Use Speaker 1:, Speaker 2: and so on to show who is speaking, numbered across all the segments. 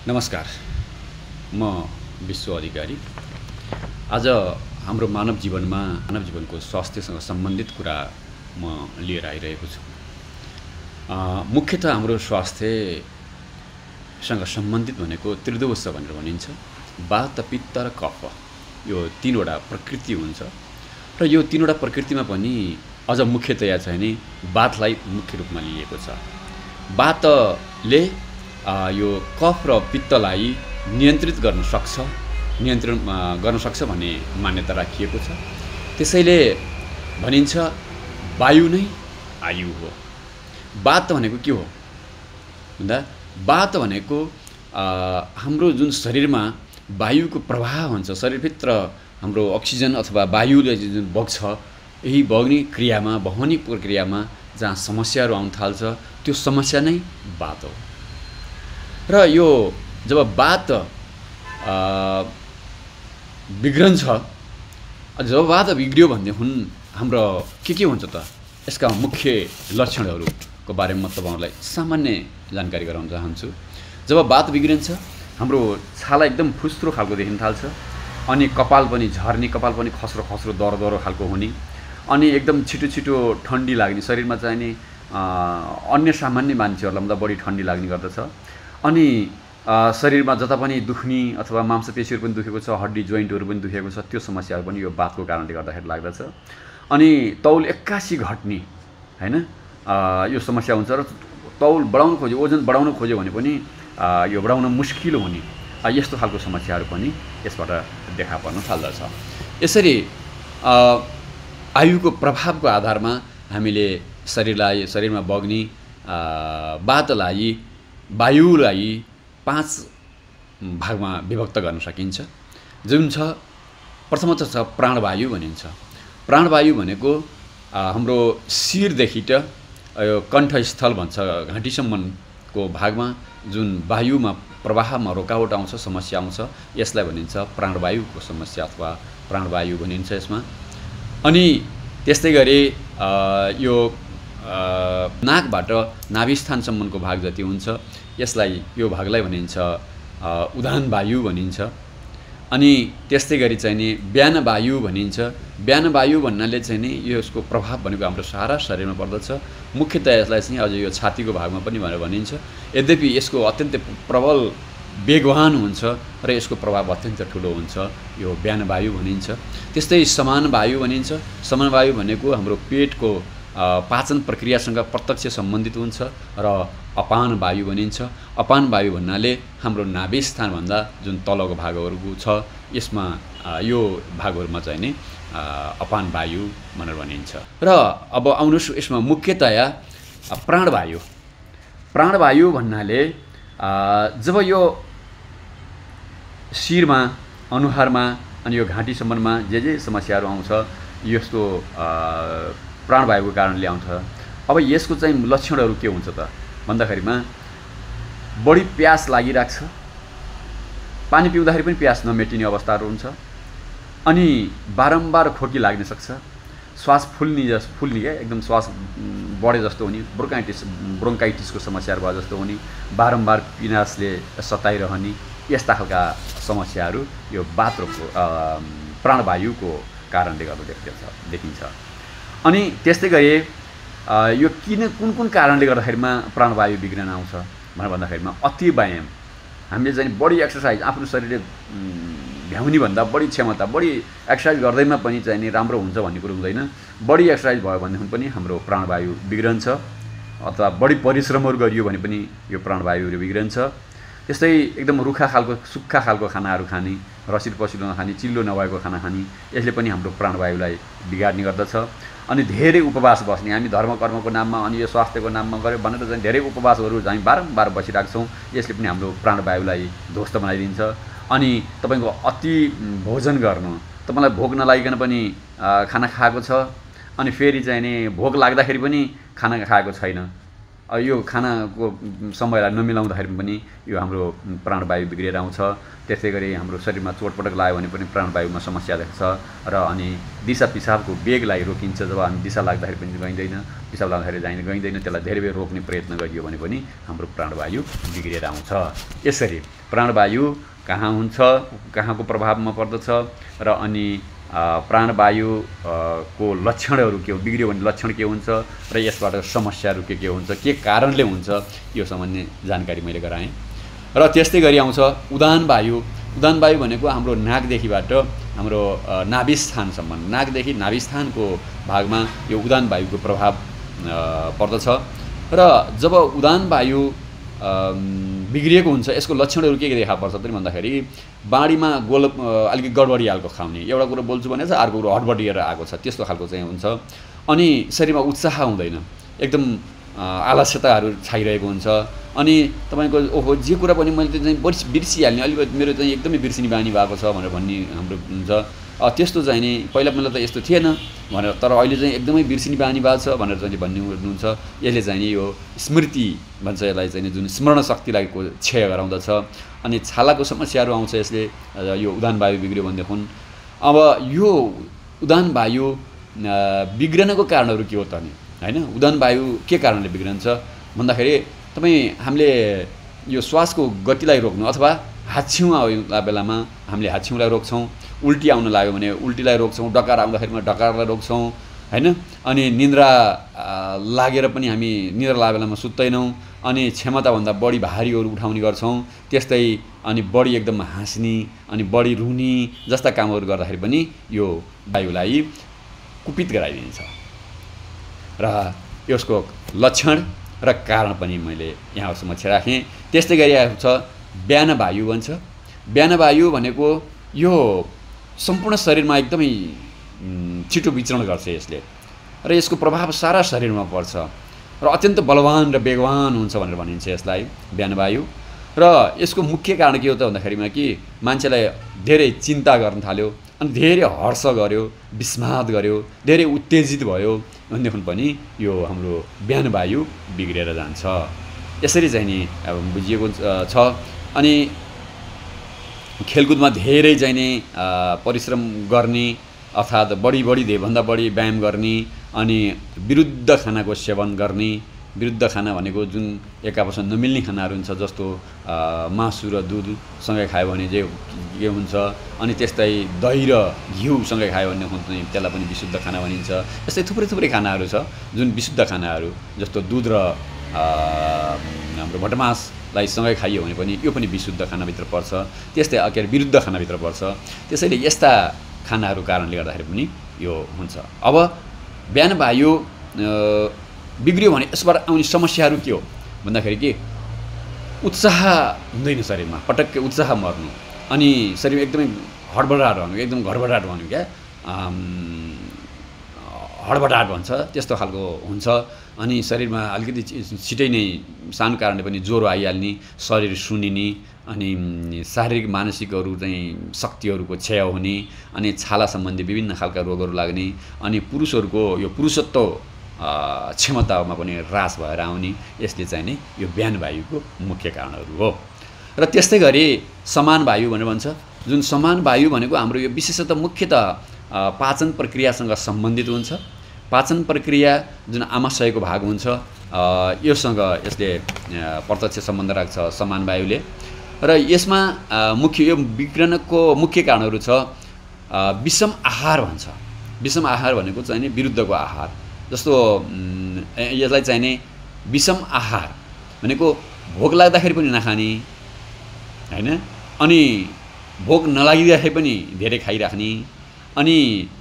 Speaker 1: नमस्कार, म विश्व अधिकारी। आज हाम्रो मानव जीवनको स्वास्थ्यसँग सम्बन्धित कुरा म लिएर आइरहेको छु। मुख्यतः हाम्रो स्वास्थ्यसँग सम्बन्धित भनेको त्रिदोष भनेर भनिन्छ। वात, पित्त र कफ, यो तीनवटा प्रकृति हुन्छ र यो तीनवटा प्रकृतिमा पनि अझ मुख्यतया चाहिँ नि वातलाई मुख्य रूपमा लिएको छ। वातले यो कफ र पित्तलाई नियन्त्रण गर्न सक्छ भन्ने मान्यता राखिएको छ। त्यसैले भनिन्छ वायु नै आयु हो। वात भनेको के हो भन्दा वात भनेको हाम्रो जुन शरीरमा वायुको प्रवाह हुन्छ, शरीरभित्र हाम्रो अक्सिजन अथवा वायुले जुन बग्छ, यही बग्ने क्रियामा, बहने प्रक्रियामा जहाँ समस्याहरू आउन थाल्छ, त्यो समस्या नै वात हो। र यो जब वात बिग्रन्छ, जब वात बिग्रियो भने हाम्रो के हुन्छ त, यसका मुख्य लक्षणहरूको बारेमा म तपाईहरुलाई सामान्य जानकारी गराउन चाहन्छु। जब वात बिग्रिन्छ, हाम्रो छाला एकदम फुस्रो खालको देखिन थाल्छ, अनि कपाल पनि झर्ने, कपाल पनि खस्रो खस्रो दरो खालको हुने, अनि एकदम छिटो ठण्डी लाग्ने, शरीरमा चाहिँ नि अन्य सामान्य मान्छेहरूलाई भन्दा बढी ठण्डी लाग्ने गर्दछ। अनि शरीरमा जता पनि दुख्ने अथवा मांसपेशीहरू पनि दुखेको छ, हड्डी जोइन्टहरू पनि दुखेको छ, त्यो समस्याहरू पनि यो वातको कारणले गर्दाखेरि लाग्दछ। अनि तौल एक्कासी घट्ने, हैन, यो समस्या हुन्छ र तौल बढाउन खोज्यो, ओजन बढाउन खोज्यो भने पनि यो बढाउन मुस्किल हुने, यस्तो खालको समस्याहरू पनि यसबाट देखा पर्न थाल्दछ। यसरी आयुको प्रभावको आधारमा हामीले शरीरमा बग्ने वातलाई, वायुलाई 5 भागमा विभक्त गर्न सकिन्छ। जुन छ, प्रथमतः छ प्राणवायु भनिन्छ। प्राणवायु भनेको हाम्रो शिरदेखि त यो कण्ठस्थल भन्छ, घाँटीसम्मको भागमा जुन वायुमा प्रवाहमा रोकावट आउँछ, समस्या आउँछ, यसलाई भनिन्छ प्राणवायुको समस्या अथवा प्राणवायु भनिन्छ यसमा। अनि त्यस्तै गरी यो नाकबाट नाभिस्थानसम्मको भाग जति हुन्छ, यो भागलाई भनिन्छ उदान वायु भनिन्छ। अनि त्यस्तै गरी चाहिँ नि व्यान वायु भनिन्छ। व्यान वायु भन्नाले चाहिँ नि यसको प्रभाव भनेको हाम्रो सारा शरीरमा पर्दछ। मुख्यतया यसलाई चाहिँ अझ यो छातीको भागमा पनि भनेर भनिन्छ। यद्यपि यसको अत्यन्तै प्रबल वेगवान हुन्छ र यसको प्रभाव अत्यन्त ठुलो हुन्छ, यो व्यान वायु भनिन्छ। त्यस्तै समान वायु भनिन्छ। समान वायु भनेको हाम्रो पेटको पाचन प्रक्रियासँग प्रत्यक्ष सम्बन्धित हुन्छ र अपान वायु भनिन्छ। अपान वायु भन्नाले हाम्रो नाभिस्थानभन्दा जुन तलको भागहरू छ, यसमा यो भागहरूमा चाहिँ नि अपान वायु भनेर भनिन्छ। र अब आउनुहोस्, यसमा मुख्यतया प्राणवायु भन्नाले जब यो शिरमा, अनुहारमा अनि यो घाँटीसम्ममा जे समस्याहरू आउँछ, यस्तो प्राणवायुको कारणले आउँछ। अब यसको चाहिँ लक्षणहरू के हुन्छ त भन्दाखेरिमा बढी प्यास लागिराख्छ, पानी पिउँदाखेरि पनि प्यास नमेटिने अवस्थाहरू हुन्छ, अनि बारम्बार खोकी लाग्न सक्छ, श्वास फुल्ने क्या, एकदम श्वास बढे जस्तो हुने, ब्रोङ्काइटिसको समस्याहरू भयो जस्तो हुने, बारम्बार पिनासले सताइरहने, यस्ता खालका समस्याहरू यो प्राणवायुको कारणले गर्दा देखिन्छ। अनि त्यस्तै गरी यो कुन कारणले गर्दाखेरिमा प्राणवायु बिग्रन आउँछ भनेर भन्दाखेरिमा अति व्यायाम, हामीले चाहिँ बढी एक्सर्साइज, आफ्नो शरीरले भ्याउने भन्दा बढी क्षमता, बढी एक्सर्साइज गर्दैमा पनि चाहिँ नि राम्रो हुन्छ भन्ने कुरो हुँदैन। बढी एक्सर्साइज भयो भनेदेखि पनि हाम्रो प्राणवायु बिग्रन्छ, अथवा बढी परिश्रमहरू गरियो भने पनि यो प्राणवायुहरू बिग्रन्छ। त्यस्तै एकदम सुक्खा खालको खानाहरू खाने, रसिलो पसिलो नखाने, चिल्लो नभएको खाना खाने, यसले पनि हाम्रो प्राणवायुलाई बिगार्ने गर्दछ। अनि धेरै उपवास बस्ने, हामी धर्म कर्मको नाममा अनि यो स्वास्थ्यको नाममा गऱ्यो भनेर चाहिँ धेरै उपवासहरू चाहिँ बारम्बार बसिराख्छौँ, यसले पनि हाम्रो प्राणवायुलाई ध्वस्त बनाइदिन्छ। अनि तपाईँको अति भोजन गर्नु, तपाईँलाई भोक नलागिकन पनि खाना खाएको छ, अनि फेरि चाहिँ नि भोक लाग्दाखेरि पनि खाना खाएको छैन, यो खानाको समयलाई नमिलाउँदाखेरि पनि यो हाम्रो प्राणवायु बिग्रिएर आउँछ। त्यसै गरी हाम्रो शरीरमा चोटपटक लाग्यो भने पनि प्राणवायुमा समस्या देख्छ र अनि दिशा पिसाबको वेगलाई रोकिन्छ। जब हामी दिशा लाग्दाखेरि पनि गइँदैन, पिसाब लाग्दाखेरि गइँदैन, त्यसलाई धेरै बेर रोक्ने प्रयत्न गरियो भने पनि हाम्रो प्राणवायु बिग्रिएर आउँछ। यसरी प्राणवायु कहाँ हुन्छ, कहाँको प्रभावमा पर्दछ र अनि प्राणवायु को लक्षणहरू के हो, बिग्रियो भने लक्षण के हुन्छ र यसबाट समस्याहरू के हुन्छ, के कारणले हुन्छ, यो सम्बन्धी जानकारी मैले गराएँ। र त्यस्तै गरी आउँछ उदान वायु। उदान वायु भनेको हाम्रो नाकदेखिबाट हाम्रो नाभिस्थानसम्म, नाकदेखि नाभिस्थानको भागमा यो उदान वायुको प्रभाव पर्दछ। र जब उदान वायु बिग्रिएको हुन्छ यसको लक्षणहरू के देखा पर्छ त भन्दाखेरि बाढीमा अलिकति गडबडिहालको खाउने, एउटा कुरो बोल्छु भने चाहिँ अर्को कुरो हडबडिएर आएको छ त्यस्तो खालको चाहिँ हुन्छ। अनि शरीरमा उत्साह हुँदैन, एकदम आलस्यताहरू छाइरहेको हुन्छ। अनि तपाईँको ओहो जे कुरा पनि मैले चाहिँ बिर्सिहाल्ने, अलिकति मेरो चाहिँ एकदमै बिर्सिने बानी भएको छ भनेर भन्ने हाम्रो हुन्छ। त्यस्तो चाहिँ नि पहिला त यस्तो थिएन भनेर, तर अहिले चाहिँ एकदमै बिर्सिने बानी भएको छ भनेर चाहिँ भन्नुहुन्छ। यसले चाहिँ नि यो स्मृति भन्छ, यसलाई चाहिँ जुन स्मरण शक्तिलाई क्षय गराउँदछ। अनि छालाको समस्याहरू आउँछ यसले, यो उदान वायु बिग्रियो भनेदेखि। अब यो उदान वायु बिग्रनको कारणहरू के हो त नि, होइन? उदान वायु के कारणले बिग्रन्छ भन्दाखेरि हामीले यो श्वासको गतिलाई रोक्नु अथवा हाच्छिउँ आउने बेलामा हामीले हाच्छिउँलाई रोक्छौँ, उल्टी आउन लाग्यो भने उल्टीलाई रोक्छौँ, डकार आउँदाखेरिमा डकारलाई रोक्छौँ, होइन? अनि निन्द्रा लागेर पनि हामी निद्रा लागेको बेलामा सुत्दैनौँ, अनि क्षमताभन्दा बढी भारीहरू उठाउने गर्छौँ। त्यस्तै अनि बढी एकदम हाँस्ने अनि बढी रुने जस्ता कामहरू गर्दाखेरि पनि यो वायुलाई कुपित गराइदिन्छ। र यसको लक्षण र कारण पनि मैले यहाँ समक्ष राखेँ। त्यस्तै गरी आएको छ ब्यान वायु भन्छ। ब्यान वायु भनेको यो सम्पूर्ण शरीरमा एकदमै छिटो विचरण गर्छ यसले, र यसको प्रभाव सारा शरीरमा पर्छ र अत्यन्त बलवान र वेगवान हुन्छ भनेर भनिन्छ यसलाई ब्यान वायु। र यसको मुख्य कारण के हो त भन्दाखेरिमा कि मान्छेलाई धेरै चिन्ता गर्न थाल्यो, अनि धेरै हर्ष गर्यो, विस्माद गर्यो, धेरै उत्तेजित भयो भनेदेखि पनि यो हाम्रो ब्यान वायु बिग्रेर जान्छ। यसरी चाहिँ नि अब बुझिएको छ। अनि खेलकुदमा धेरै चाहिँ नि परिश्रम गर्ने अर्थात् बढी धेरभन्दा बढी व्यायाम गर्ने, अनि विरुद्ध खानाको सेवन गर्ने। विरुद्ध खाना भनेको जुन एक आपसमा नमिल्ने खानाहरू हुन्छ, जस्तो मासु र दुधसँगै खायो भने के हुन्छ, अनि त्यस्तै दही र घिउसँगै खायो भने त्यसलाई पनि विशुद्ध खाना भनिन्छ। यस्तै थुप्रै खानाहरू छ जुन विशुद्ध खानाहरू, जस्तो दुध र हाम्रो भटमासलाई सँगै खाइयो भने पनि यो पनि विशुद्ध खानाभित्र पर्छ, त्यस्तै के अरे विरुद्ध खानाभित्र पर्छ। त्यसैले यस्ता खानाहरू कारणले गर्दाखेरि पनि यो हुन्छ। अब ब्यान वायु बिग्रियो भने यसबाट आउने समस्याहरू के हो भन्दाखेरि के उत्साह हुँदैन शरीरमा, पटक्कै उत्साह मर्नु, अनि शरीरमा एकदमै हडबडाट हुनु, एकदम घडबडाट हुनु, क्या हडबडाट भन्छ त्यस्तो खालको हुन्छ। अनि शरीरमा अलिकति छिटै नै सानो कारणले पनि ज्वरो आइहाल्ने, शरीर सुन्निने, अनि शारीरिक मानसिकहरू चाहिँ शक्तिहरूको क्षय हुने, अनि छाला सम्बन्धी विभिन्न खालका रोगहरू लाग्ने, अनि पुरुषहरूको यो पुरुषत्व क्षमतामा पनि ह्रास भएर आउने, यसले चाहिँ नि यो ब्यान वायुको मुख्य कारणहरू हो। र त्यस्तै गरी समान वायु भनेर भन्छ। जुन समान वायु भनेको हाम्रो यो विशेषतः मुख्यतः पाचन प्रक्रियासँग सम्बन्धित हुन्छ। पाचन प्रक्रिया जुन आमाशयको भाग हुन्छ योसँग यसले प्रत्यक्ष सम्बन्ध राख्छ समान वायुले। र यसमा मुख्य यो विग्रनको मुख्य कारणहरू छ। विषम आहार भन्छ। विषम आहार भनेको चाहिँ नि विरुद्धको आहार, जस्तो यसलाई चाहिँ नि विषम आहार भनेको भोक लाग्दाखेरि पनि नखाने, हैन, अनि भोक नलागिदाखेरि पनि धेरै खाइराख्ने, अनि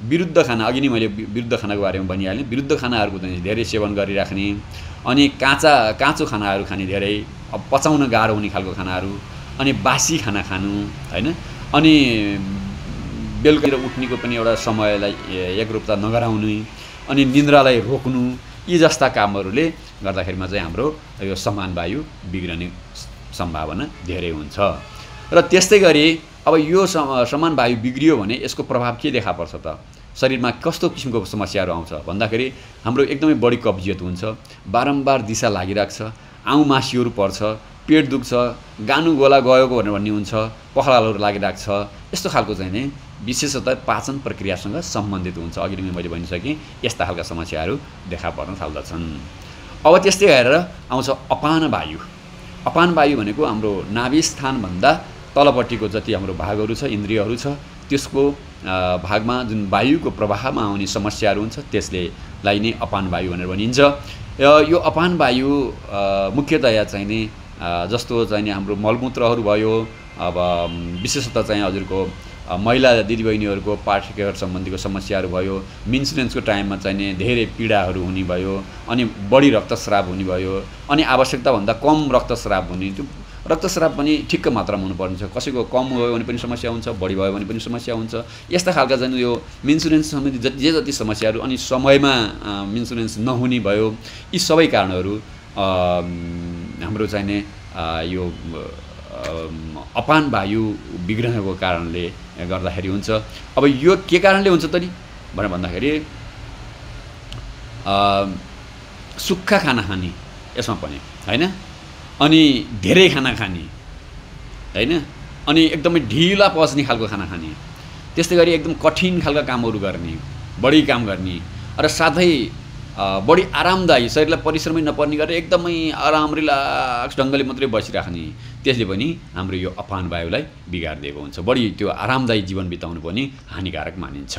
Speaker 1: विरुद्ध खाना, अघि नै मैले विरुद्ध खानाको बारेमा भनिहालेँ, विरुद्ध खानाहरूको चाहिँ धेरै सेवन गरिराख्ने, अनि काँचो खानाहरू खाने, धेरै अब पचाउन गाह्रो हुने खालको खानाहरू, अनि बासी खाना खानु, हैन, अनि बेलुका उठ्नेको पनि एउटा समयलाई एकरूपता नगराउनु, अनि निन्द्रालाई रोक्नु, यी जस्ता कामहरूले गर्दाखेरिमा चाहिँ हाम्रो यो समान वायु बिग्रने सम्भावना धेरै हुन्छ। र त्यस्तै गरी अब यो समान वायु बिग्रियो भने यसको प्रभाव के देखा पर्छ त? शरीरमा कस्तो किसिमको समस्याहरू आउँछ भन्दाखेरि हाम्रो एकदमै बढी कब्जियत हुन्छ, बारम्बार दिशा लागिरहेको छ, आउँ मासिहरू पर्छ, पेट दुख्छ, गानु गोला गएको भनेर भन्ने हुन्छ, पखालाहरू लागिरहेको छ। यस्तो खालको चाहिँ नि विशेषतः पाचन प्रक्रियासँग सम्बन्धित हुन्छ। अघि नै मैले भनिसकेँ यस्ता खालका समस्याहरू देखा पर्न थाल्दछन्। अब त्यस्तै गरेर आउँछ अपान वायु। अपान वायु भनेको हाम्रो नाभि स्थानभन्दा तलपट्टिको जति हाम्रो भागहरू छ, इन्द्रियहरू छ, त्यसको भागमा जुन वायुको प्रवाहमा आउने समस्याहरू हुन्छ त्यसलाई नै अपान वायु भनेर भनिन्छ। यो अपान वायु मुख्यतया चाहिँ नि जस्तो चाहिँ नि हाम्रो मलमूत्रहरू भयो, अब विशेषतः चाहिँ हजुरको महिला दिदीबहिनीहरूको पाठ्यक्रम सम्बन्धीको समस्याहरू भयो, मेन्सुरेन्सको टाइममा चाहिँ नि धेरै पीडाहरू हुने भयो, अनि बढी रक्तस्राव हुने भयो, अनि आवश्यकताभन्दा कम रक्तस्राव हुने, त्यो रक्तस्राव पनि ठिक्क मात्रामा हुनुपर्ने छ। कसैको कम भयो भने पनि समस्या हुन्छ, बढी भयो भने पनि समस्या हुन्छ। यस्ता खालका चाहिँ यो मेन्सुरेन्स सम्बन्धी जे जति समस्याहरू, अनि समयमा मेन्सुरेन्स नहुने भयो, यी सबै कारणहरू हाम्रो चाहिँ नि यो अपान वायु बिग्रनको कारणले गर्दाखेरि हुन्छ। अब यो के कारणले हुन्छ त नि भनेर भन्दाखेरि सुक्खा खाना खाने यसमा पनि हैन, अनि धेरै खाना खाने हैन, अनि एकदमै ढिला पच्ने खालको खाना खाने, त्यस्तै गरी एकदम कठिन खालका कामहरू गर्ने, बढी काम गर्ने, र साथै बढी आरामदायी शरीरलाई परिश्रमै नपर्ने गरेर एकदमै आराम रिल्याक्स ढङ्गले मात्रै बसिराख्ने, त्यसले पनि हाम्रो यो अपान वायुलाई बिगारिदिएको हुन्छ। बढी त्यो आरामदायी जीवन बिताउनु पनि हानिकारक मानिन्छ।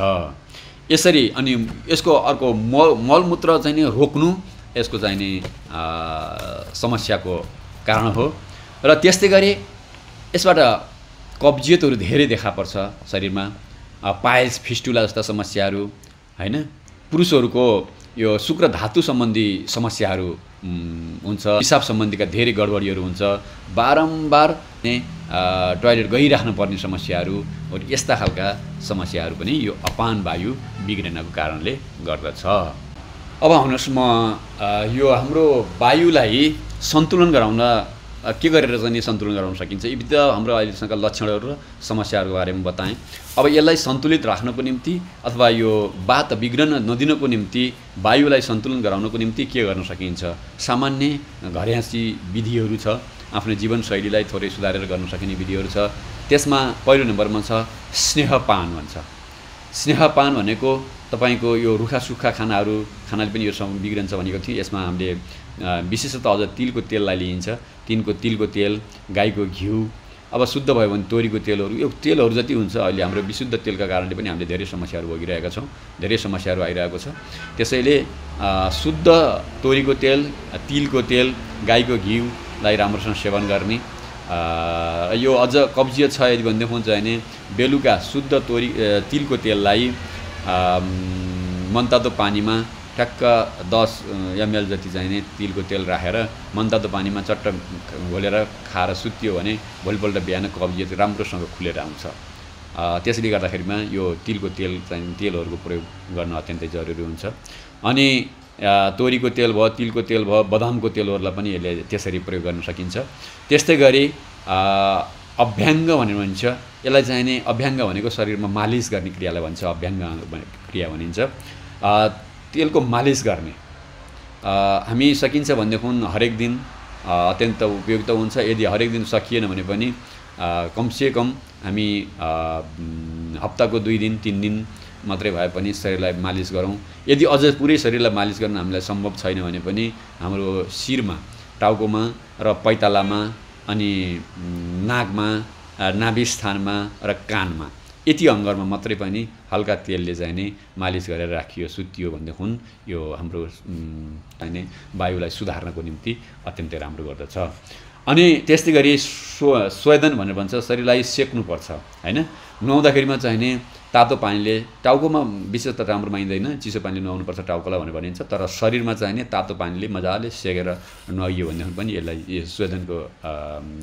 Speaker 1: यसरी अनि यसको अर्को मलमूत्र चाहिँ नि रोक्नु यसको चाहिँ नि समस्याको कारण हो। र त्यस्तै गरी यसबाट कब्जियतहरू धेरै देखा पर्छ शरीरमा, पाइल्स फिस्टुला जस्ता समस्याहरू हैन, पुरुषहरूको यो शुक्र धातु सम्बन्धी समस्याहरू हुन्छ, पिसाब सम्बन्धीका धेरै गडबडीहरू हुन्छ, बारम्बार टोयलेट गइराख्नु पर्ने समस्याहरू, यस्ता खालका समस्याहरू पनि यो अपान वायु बिग्रिनको कारणले गर्दछ। अब आउनुहोस् म यो हाम्रो वायुलाई सन्तुलन गराउन के गरेर चाहिँ सन्तुलन गराउन सकिन्छ यी विविध हाम्रो अहिलेसम्मका लक्षणहरू र समस्याहरूको बारेमा बताएँ। अब यसलाई सन्तुलित राख्नको निम्ति अथवा यो वात बिग्रन नदिनको निम्ति वायुलाई सन्तुलन गराउनको निम्ति के गर्न सकिन्छ? सामान्य घरेयासी विधिहरू छ, आफ्नो जीवनशैलीलाई थोरै सुधारेर गर्न सकिने विधिहरू छ। त्यसमा पहिलो नम्बरमा छ स्नेहपान भन्छ। स्नेहपान भनेको तपाईको यो रुखा सुक्खा खानाले पनि यो बिग्रन्छ भनेको थियो। यसमा हामीले विशेषतः अझ तिलको तेललाई लिइन्छ। तिलको तेल, गाईको घिउ, अब शुद्ध भयो भने तोरीको तेलहरू, यो तेलहरू जति हुन्छ अहिले हाम्रो विशुद्ध तेलका कारणले पनि हामीले धेरै समस्याहरू भोगिरहेका छौँ, धेरै समस्याहरू आइरहेको छ। त्यसैले शुद्ध तोरीको तेल, तिलको तेल, गाईको घिउलाई राम्रोसँग सेवन गर्ने। यो अझ कब्जियत छ यदि भन्दै हुन्छ भने बेलुका शुद्ध तिलको तेललाई मनतातो पानीमा ठ्याक्क 10 ml जति चाहिने तिलको तेल राखेर मनतातो पानीमा चट्ट घोलेर खाएर सुत्यो भने भोलिपल्ट बिहान कब्जियत राम्रोसँग खुलेर आउँछ। त्यसले गर्दाखेरिमा यो तिलको तेलहरूको प्रयोग गर्न अत्यन्तै जरुरी हुन्छ। अनि तोरीको तेल भयो, तिलको तेल भयो, बदामको तेलहरूलाई पनि यसले त्यसरी प्रयोग गर्न सकिन्छ। त्यस्तै गरी अभ्याङ्ग भनेर भनिन्छ। यसलाई चाहिने अभ्याङ्ग भनेको शरीरमा मालिस गर्ने क्रियालाई भन्छ, अभ्याङ्ग क्रिया भनिन्छ। तेलको मालिस गर्ने हामी सकिन्छ भनेदेखि हरेक दिन अत्यन्त उपयुक्त हुन्छ। यदि हरेक दिन सकिएन भने पनि कमसेकम हामी हप्ताको 2 दिन 3 दिन मात्रै भए पनि शरीरलाई मालिस गरौँ। यदि अझ पुरै शरीरलाई मालिस गर्न हामीलाई सम्भव छैन भने पनि हाम्रो शिरमा, टाउकोमा र पैतालामा, अनि नाकमा, नाभि स्थानमा र कानमा, यति अङ्गमा मात्रै पनि हल्का तेलले चाहिँ नि मालिस गरेर राखियो, सुतियो भनेदेखि यो हाम्रो चाहिँ वायुलाई सुधार्नको निम्ति अत्यन्तै राम्रो गर्दछ। अनि त्यस्तै गरी स्वेदन भनेर भन्छ, शरीरलाई सेक्नुपर्छ हैन। नुहाउँदाखेरिमा चाहिने तातो पानीले, टाउकोमा विशेष त राम्रो मानिँदैन, चिसो पानीले नुहाउनुपर्छ टाउकोलाई भनेर भनिन्छ, तर शरीरमा चाहिने तातो पानीले मजाले सेकेर नुहाइयो भनेदेखि पनि यसलाई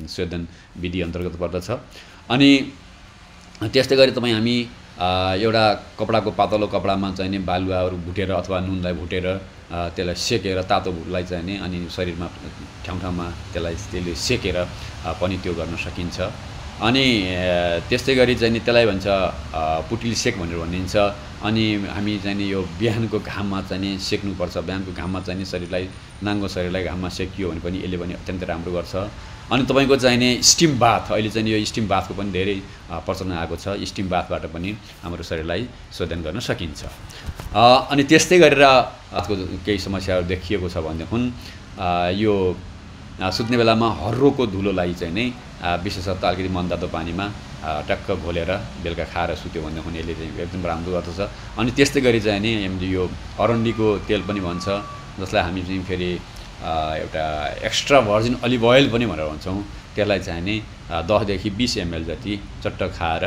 Speaker 1: स्वेदन विधि अन्तर्गत पर्दछ। अनि त्यस्तै गरी हामी एउटा कपडाको पातलो कपडामा चाहिने बालुवाहरू भुटेर अथवा नुनलाई भुटेर त्यसलाई सेकेर, तातोलाई चाहिने अनि शरीरमा ठाउँ ठाउँमा त्यसले सेकेर पनि त्यो गर्न सकिन्छ। अनि त्यस्तै गरी चाहिँ नि त्यसलाई भन्छ पुटिल सेक भनेर भनिन्छ। अनि हामी चाहिँ नि यो बिहानको घाममा चाहिँ नि सेक्नुपर्छ। बिहानको घाममा चाहिँ नि शरीरलाई, नाङ्गो शरीरलाई घाममा सेकियो भने पनि यसले पनि अत्यन्तै राम्रो गर्छ। अनि तपाईँको चाहिँ नि स्टिम बाथ, अहिले चाहिँ यो स्टिम बाथको पनि धेरै प्रचलन आएको छ। स्टिम बाथबाट पनि हाम्रो शरीरलाई शोधन गर्न सकिन्छ। अनि त्यस्तै गरेर केही समस्याहरू देखिएको छ भनेदेखि यो सुत्ने बेलामा हर्रोको धुलोलाई चाहिँ नै विशेषतः अलिकति मनतातो पानीमा टक्क घोलेर बेलुका खाएर सुत्यो भनेदेखि यसले चाहिँ एकदम राम्रो गर्दछ। अनि त्यस्तै गरी चाहिँ नि हामीले यो अरन्डीको तेल पनि भन्छ, जसलाई हामी चाहिँ फेरि एउटा एक्स्ट्रा भर्जिन अलिभ ओइल पनि भनेर भन्छौँ। त्यसलाई चाहिँ नि 10 देखि 20 ml जति चट्ट खाएर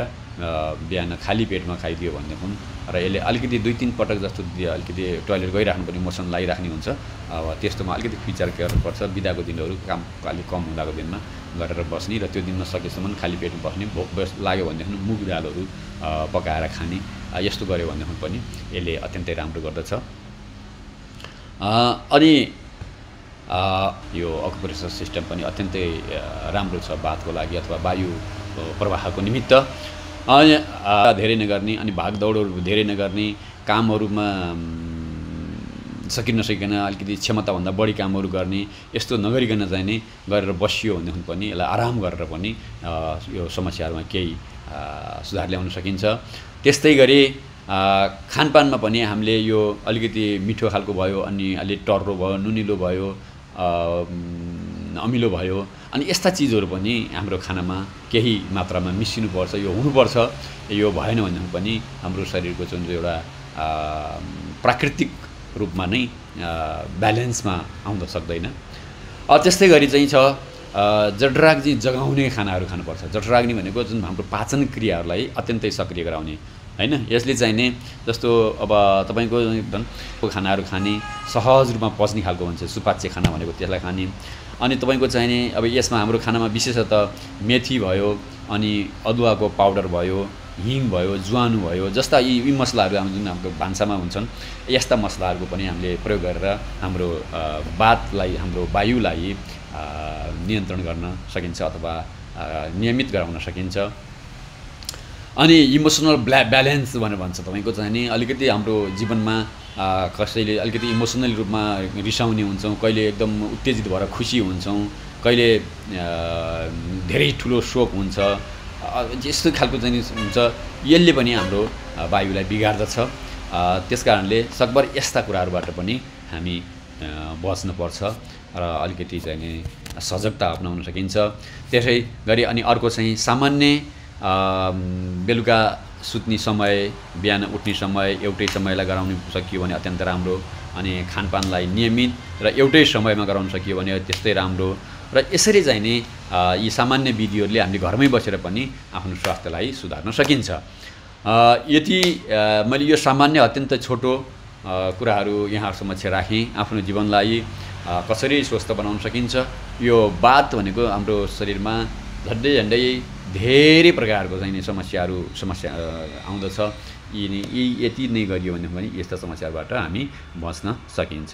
Speaker 1: बिहान खाली पेटमा खाइदियो भनेदेखि र यसले अलिकति 2-3 पटक जस्तो अलिकति टोयलेट गइराख्नु पनि मोसन लागिराख्ने हुन्छ। अब त्यस्तोमा अलिकति विचार गर्नुपर्छ। बिदाको दिनहरू काम अलिक कम हुँदाको दिनमा गरेर बस्ने र त्यो दिनमा सकेसम्म खाली पेटमा बस्ने। भोक लाग्यो भनेदेखि मुग दालहरू पकाएर खाने, यस्तो गऱ्यो भनेदेखि पनि यसले अत्यन्तै राम्रो गर्दछ। अनि यो अकुप्रेसर सिस्टम पनि अत्यन्तै राम्रो छ बाथको लागि अथवा वायु प्रवाहको निमित्त। अनि धेरै नगर्ने, अनि भागदौडहरू धेरै नगर्ने, कामहरूमा सकिन नसकिकन अलिकति क्षमताभन्दा बढी कामहरू गर्ने, यस्तो नगरिकन चाहिँ नि गरेर बसियो भनेदेखि पनि यसलाई आराम गरेर पनि यो समस्याहरूमा केही सुधार ल्याउन सकिन्छ। त्यस्तै गरी खानपानमा पनि हामीले यो अलिकति मिठो खालको भयो, अनि अलिक टर्रो भयो, नुनिलो भयो, अमिलो भयो, अनि यस्ता चिजहरू पनि हाम्रो खानामा केही मात्रामा मिसिनुपर्छ। यो हुनुपर्छ। यो भएन भनेदेखि पनि हाम्रो शरीरको जुन चाहिँ एउटा प्राकृतिक रूपमा नै ब्यालेन्समा आउन सक्दैन। त्यस्तै गरी चाहिँ छ जठराग्नि जगाउने खानाहरू खानुपर्छ। जठराग्नि भनेको जुन हाम्रो पाचन क्रियाहरूलाई अत्यन्तै सक्रिय गराउने हैन। यसले चाहिँ नि जस्तो अब तपाईँको खानाहरू खाने, सहज रूपमा पच्ने खालको भन्छ सुपाच्य खाना भनेको, त्यसलाई खाने। अनि तपाईँको चाहिँ नि अब यसमा हाम्रो खानामा विशेषतः मेथी भयो, अनि अदुवाको पाउडर भयो, हिङ भयो, ज्वानो भयो, जस्ता यी मसलाहरू जुन हाम्रो भान्सामा हुन्छन्, यस्ता मसलाहरूको पनि हामीले प्रयोग गरेर हाम्रो वातलाई, हाम्रो वायुलाई नियन्त्रण गर्न सकिन्छ अथवा नियमित गराउन सकिन्छ। अनि इमोसनल ब्यालेन्स भनेर भन्छ तपाईँको चाहिँ नि अलिकति हाम्रो जीवनमा कसैले अलिकति इमोसनल रूपमा रिसाउने हुन्छौँ, कहिले एकदम उत्तेजित भएर खुसी हुन्छौँ, कहिले धेरै ठुलो शोक हुन्छ, यस्तो खालको चाहिँ हुन्छ। यसले पनि हाम्रो वायुलाई बिगार्दछ। त्यस कारणले सकभर यस्ता कुराहरूबाट पनि हामी बच्नुपर्छ र अलिकति चाहिँ नि सजगता अपनाउन सकिन्छ। त्यसै गरी अनि अर्को चाहिँ सामान्य बेलुका सुत्ने समय, बिहान उठ्ने समय एउटै समयलाई गराउन सकियो भने अत्यन्त राम्रो। अनि खानपानलाई नियमित र एउटै समयमा गराउन सकियो भने त्यस्तै राम्रो। र यसरी चाहिँ नि यी सामान्य विधिहरूले हामीले घरमै बसेर पनि आफ्नो स्वास्थ्यलाई सुधार्न सकिन्छ। यति मैले यो सामान्य अत्यन्त छोटो कुराहरू यहाँहरू समक्ष राखेँ। आफ्नो जीवनलाई कसरी स्वस्थ बनाउन सकिन्छ, यो वात भनेको हाम्रो शरीरमा झन्डै धेरै प्रकारको चाहिँ समस्या आउँदछ। यी यति नै गरियो भने पनि यस्ता समस्याबाट हामी बच्न सकिन्छ।